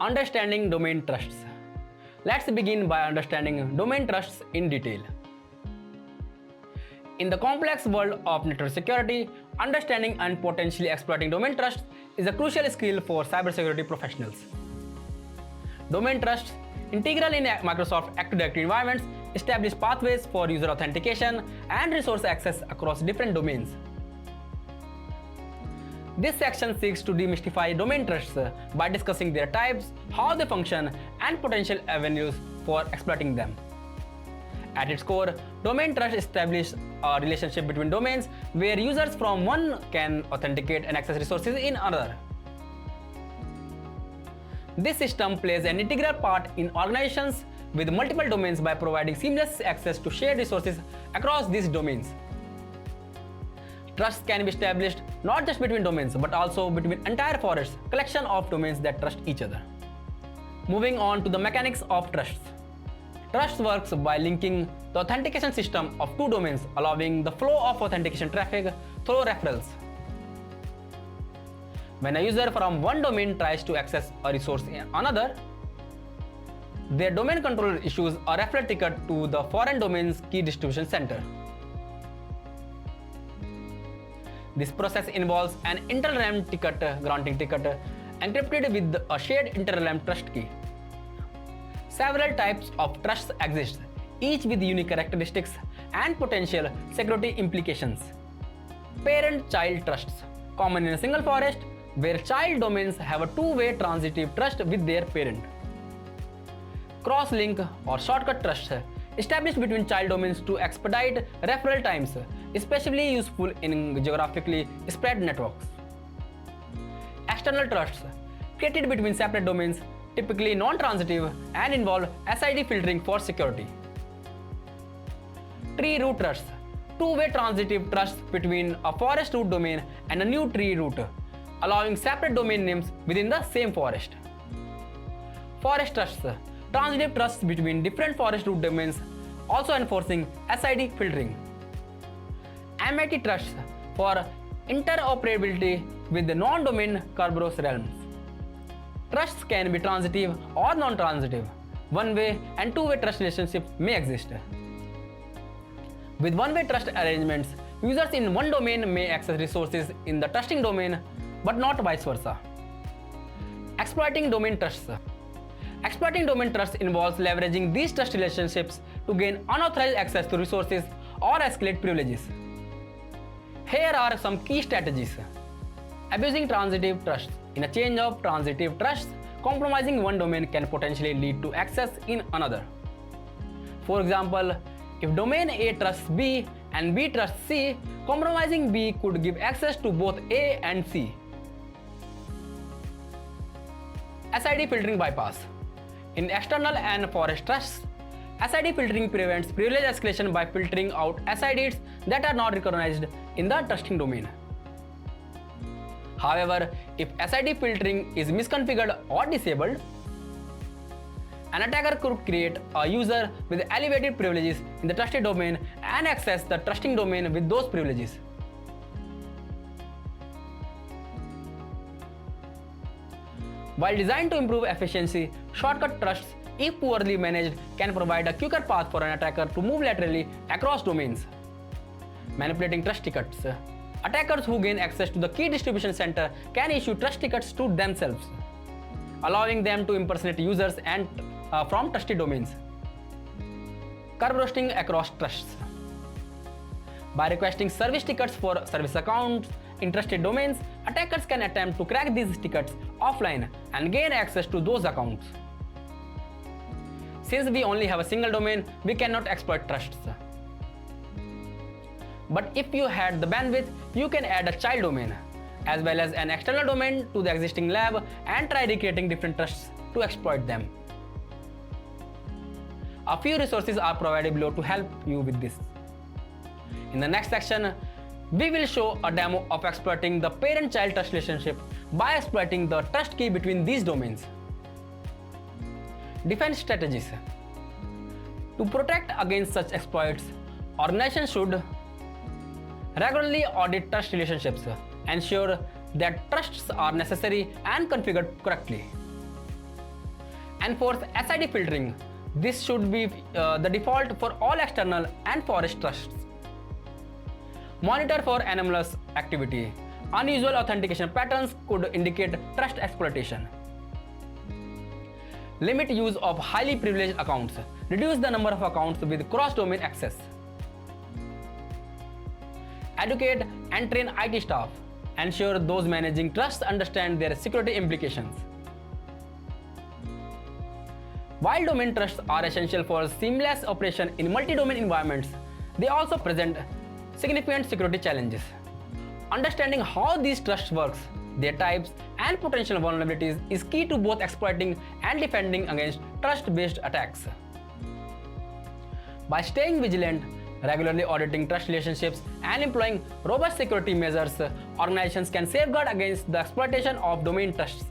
Understanding domain trusts. Let's begin by understanding domain trusts in detail. In the complex world of network security, understanding and potentially exploiting domain trusts is a crucial skill for cybersecurity professionals. Domain trusts, integral in Microsoft Active Directory environments, establish pathways for user authentication and resource access across different domains. This section seeks to demystify domain trusts by discussing their types, how they function, and potential avenues for exploiting them. At its core, domain trust establishes a relationship between domains where users from one can authenticate and access resources in another. This system plays an integral part in organizations with multiple domains by providing seamless access to shared resources across these domains. Trusts can be established not just between domains but also between entire forests, collection of domains that trust each other. Moving on to the mechanics of trusts. Trust works by linking the authentication system of two domains, allowing the flow of authentication traffic through referrals. When a user from one domain tries to access a resource in another, their domain controller issues a referral ticket to the foreign domain's key distribution center. This process involves an inter-realm ticket granting ticket encrypted with a shared inter-realm trust key. Several types of trusts exist, each with unique characteristics and potential security implications. Parent-child trusts, common in a single forest, where child domains have a two-way transitive trust with their parent. Cross-link or shortcut trusts, established between child domains to expedite referral times, especially useful in geographically spread networks. External trusts, created between separate domains, typically non-transitive and involve SID filtering for security. Tree root trusts, two-way transitive trusts between a forest root domain and a new tree root, allowing separate domain names within the same forest. Forest trusts, transitive trusts between different forest root domains, also enforcing SID filtering. MIT trusts for interoperability with the non-domain Kerberos realms. Trusts can be transitive or non-transitive. One-way and two-way trust relationships may exist. With one-way trust arrangements, users in one domain may access resources in the trusting domain, but not vice versa. Exploiting domain trusts. Exploiting domain trusts involves leveraging these trust relationships to gain unauthorized access to resources or escalate privileges. Here are some key strategies. Abusing transitive trusts. In a chain of transitive trusts, compromising one domain can potentially lead to access in another. For example, if domain A trusts B and B trusts C, compromising B could give access to both A and C. SID filtering bypass. In external and forest trusts, SID filtering prevents privilege escalation by filtering out SIDs that are not recognized in the trusting domain. However, if SID filtering is misconfigured or disabled, an attacker could create a user with elevated privileges in the trusted domain and access the trusting domain with those privileges. While designed to improve efficiency, shortcut trusts, if poorly managed, can provide a quicker path for an attacker to move laterally across domains. Manipulating trust tickets. Attackers who gain access to the key distribution center can issue trust tickets to themselves, allowing them to impersonate users and from trusted domains. Curve roasting across trusts. By requesting service tickets for service accounts in trusted domains, attackers can attempt to crack these tickets offline and gain access to those accounts. Since we only have a single domain, we cannot exploit trusts. But if you had the bandwidth, you can add a child domain, as well as an external domain to the existing lab and try recreating different trusts to exploit them. A few resources are provided below to help you with this. In the next section, we will show a demo of exploiting the parent-child trust relationship by exploiting the trust key between these domains. Defense strategies. To protect against such exploits, organizations should regularly audit trust relationships, ensure that trusts are necessary and configured correctly. Enforce SID filtering. This should be the default for all external and forest trusts. Monitor for anomalous activity. Unusual authentication patterns could indicate trust exploitation. Limit use of highly privileged accounts. Reduce the number of accounts with cross-domain access. Educate and train IT staff. Ensure those managing trusts understand their security implications. While domain trusts are essential for seamless operation in multi-domain environments, they also present significant security challenges. Understanding how these trusts work, their types, and potential vulnerabilities is key to both exploiting and defending against trust-based attacks. By staying vigilant, regularly auditing trust relationships, and employing robust security measures, organizations can safeguard against the exploitation of domain trusts.